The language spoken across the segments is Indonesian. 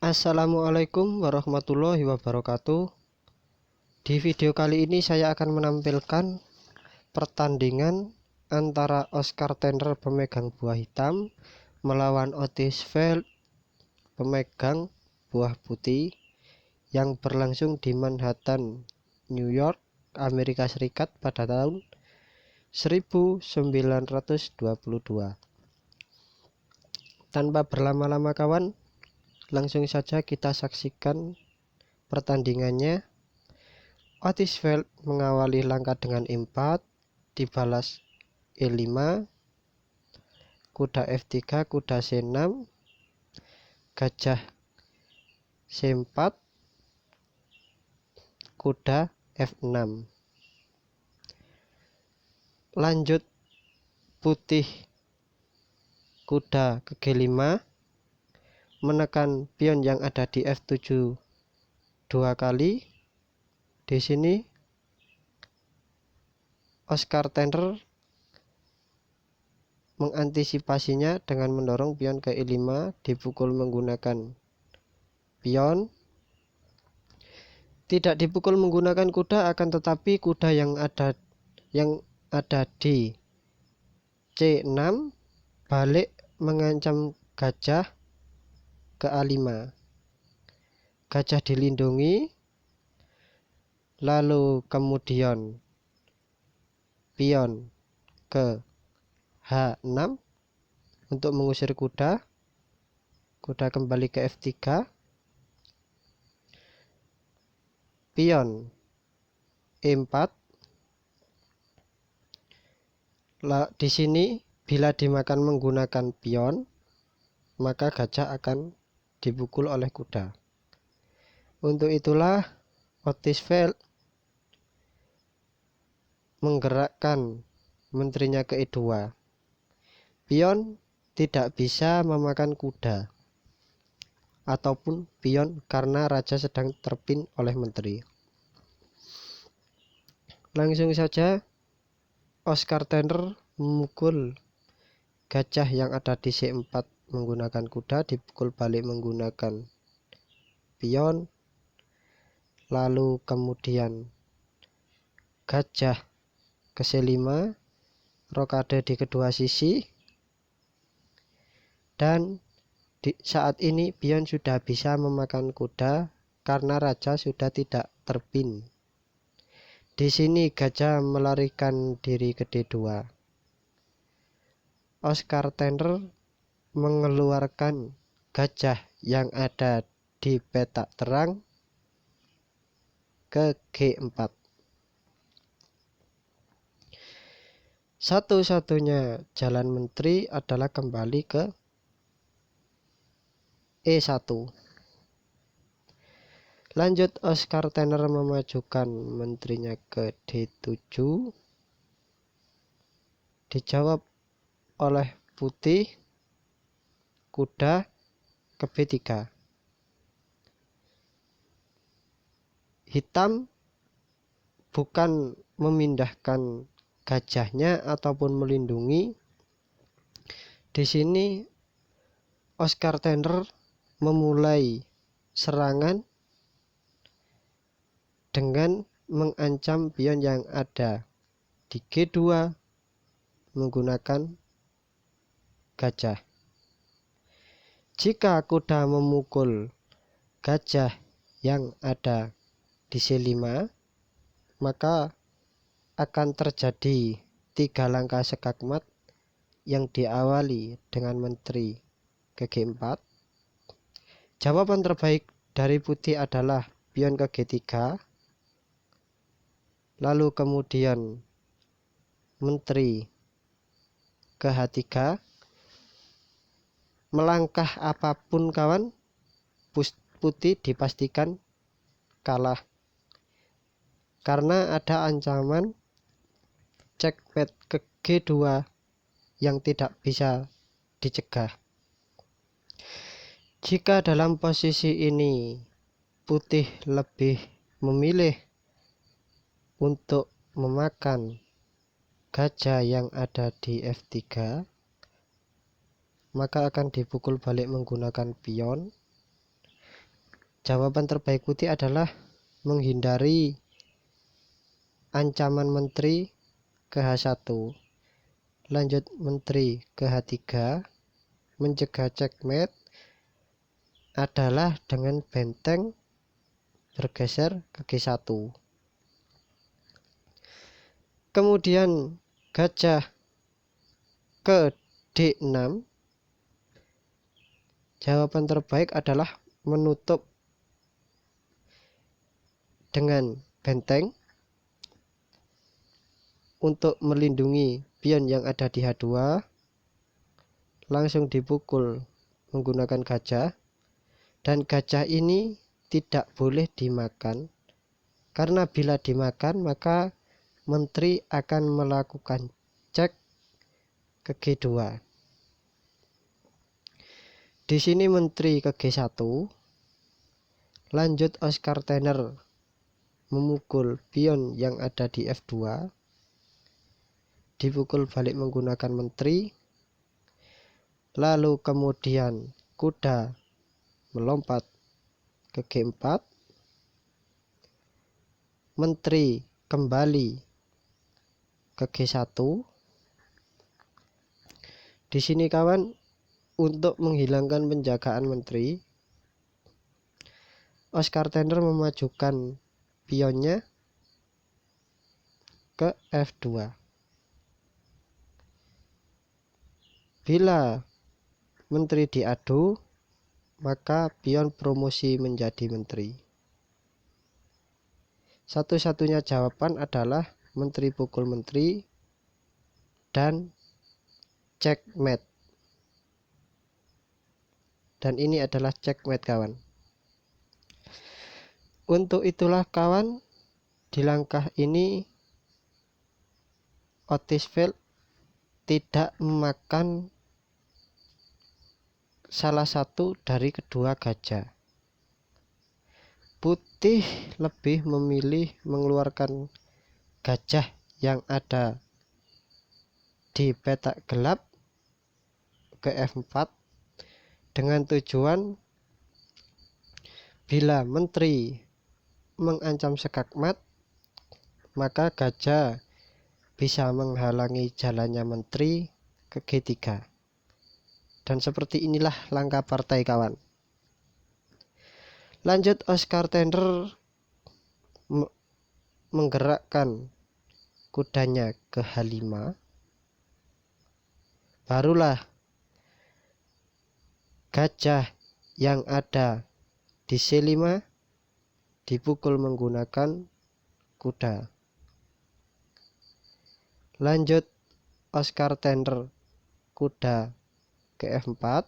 Assalamualaikum warahmatullahi wabarakatuh. Di video kali ini saya akan menampilkan pertandingan antara Oscar Tender pemegang buah hitam melawan Otis Felt pemegang buah putih yang berlangsung di Manhattan, New York, Amerika Serikat pada tahun 1922. Tanpa berlama-lama kawan, langsung saja kita saksikan pertandingannya. Otis Felt mengawali langkah dengan E4, dibalas E5, kuda F3, kuda C6, gajah C4, kuda F6. Lanjut putih kuda ke G5, menekan pion yang ada di F7 dua kali. Di sini Oscar Tender mengantisipasinya dengan mendorong pion ke E5, dipukul menggunakan pion. Tidak dipukul menggunakan kuda, akan tetapi kuda yang ada di C6 balik mengancam gajah ke A5. Gajah dilindungi, lalu kemudian pion ke H6 untuk mengusir kuda. Kuda kembali ke F3, pion E4. Di sini bila dimakan menggunakan pion, maka gajah akan dipukul oleh kuda. Untuk itulah Otis Felt menggerakkan menterinya ke E2. Pion tidak bisa memakan kuda ataupun pion karena raja sedang terpin oleh menteri. Langsung saja Oscar Tender memukul gajah yang ada di C4 menggunakan kuda, dipukul balik menggunakan pion, lalu kemudian gajah ke C5, rokade di kedua sisi, dan saat ini pion sudah bisa memakan kuda karena raja sudah tidak terpin. Di sini gajah melarikan diri ke D2. Oscar Tender mengeluarkan gajah yang ada di petak terang ke G4. Satu-satunya jalan menteri adalah kembali ke E1. Lanjut Oscar Tender memajukan menterinya ke D7. Dijawab oleh putih kuda ke B3. Hitam bukan memindahkan gajahnya ataupun melindungi. Di sini Oscar Tender memulai serangan dengan mengancam pion yang ada di G2 menggunakan gajah. Jika kuda memukul gajah yang ada di C5, maka akan terjadi 3 langkah skakmat yang diawali dengan menteri ke G4. Jawaban terbaik dari putih adalah pion ke G3, lalu kemudian menteri ke H3. Melangkah apapun kawan, putih dipastikan kalah karena ada ancaman checkmate ke G2 yang tidak bisa dicegah. Jika dalam posisi ini putih lebih memilih untuk memakan gajah yang ada di F3, maka akan dipukul balik menggunakan pion. Jawaban terbaik putih adalah menghindari ancaman menteri ke H1. Lanjut menteri ke H3, mencegah checkmate adalah dengan benteng bergeser ke G1. Kemudian gajah ke D6. Jawaban terbaik adalah menutup dengan benteng untuk melindungi pion yang ada di H2. Langsung dipukul menggunakan gajah, dan gajah ini tidak boleh dimakan, karena bila dimakan maka menteri akan melakukan cek ke G2. Di sini menteri ke G1. Lanjut Oscar Tenner memukul pion yang ada di F2, dipukul balik menggunakan menteri. Lalu kemudian kuda melompat ke G4, menteri kembali ke G1. Di sini kawan, untuk menghilangkan penjagaan menteri, Oscar Tenner memajukan pionnya ke F2. Bila menteri diadu, maka pion promosi menjadi menteri. Satu-satunya jawaban adalah menteri pukul menteri dan checkmate. Dan ini adalah checkmate kawan. Untuk itulah kawan, di langkah ini Otisville tidak memakan salah satu dari kedua gajah. Putih lebih memilih mengeluarkan gajah yang ada di petak gelap ke F4 dengan tujuan bila menteri mengancam skakmat, maka gajah bisa menghalangi jalannya menteri ke G3. Dan seperti inilah langkah partai kawan. Lanjut Oscar Tenner menggerakkan kudanya ke H5. Barulah gajah yang ada di C5 dipukul menggunakan kuda. Lanjut Oscar Tenner kuda ke F4.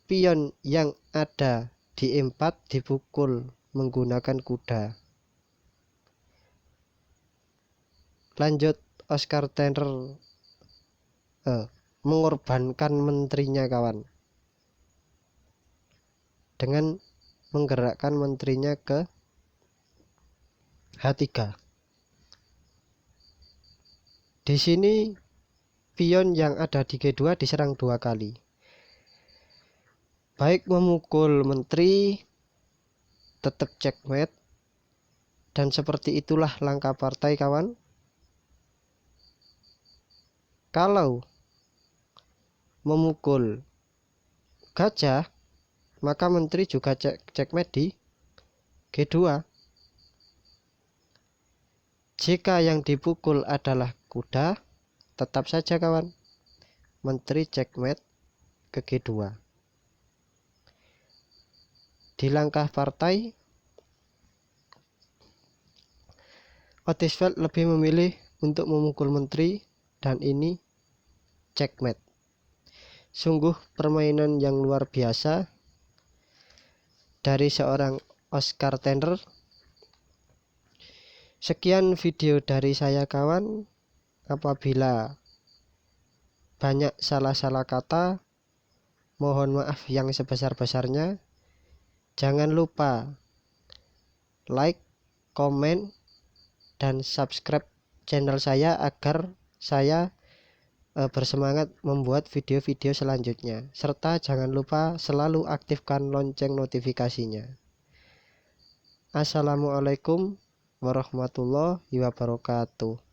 Pion yang ada di E4 dipukul menggunakan kuda. Lanjut Oscar Tenner mengorbankan menterinya kawan, dengan menggerakkan menterinya ke H3. Di sini pion yang ada di G2 diserang 2 kali. Baik memukul menteri, tetap checkmate. Dan seperti itulah langkah partai kawan. Kalau memukul gajah, maka menteri juga checkmate di G2. Jika yang dipukul adalah kuda, tetap saja kawan, menteri checkmate ke G2. Di langkah partai, Otisville lebih memilih untuk memukul menteri, dan ini checkmate. Sungguh permainan yang luar biasa dari seorang Oscar Tenner. Sekian video dari saya kawan. Apabila banyak salah-salah kata, mohon maaf yang sebesar-besarnya. Jangan lupa like, komen, dan subscribe channel saya agar saya bersemangat membuat video-video selanjutnya, serta jangan lupa selalu aktifkan lonceng notifikasinya. Assalamualaikum warahmatullahi wabarakatuh.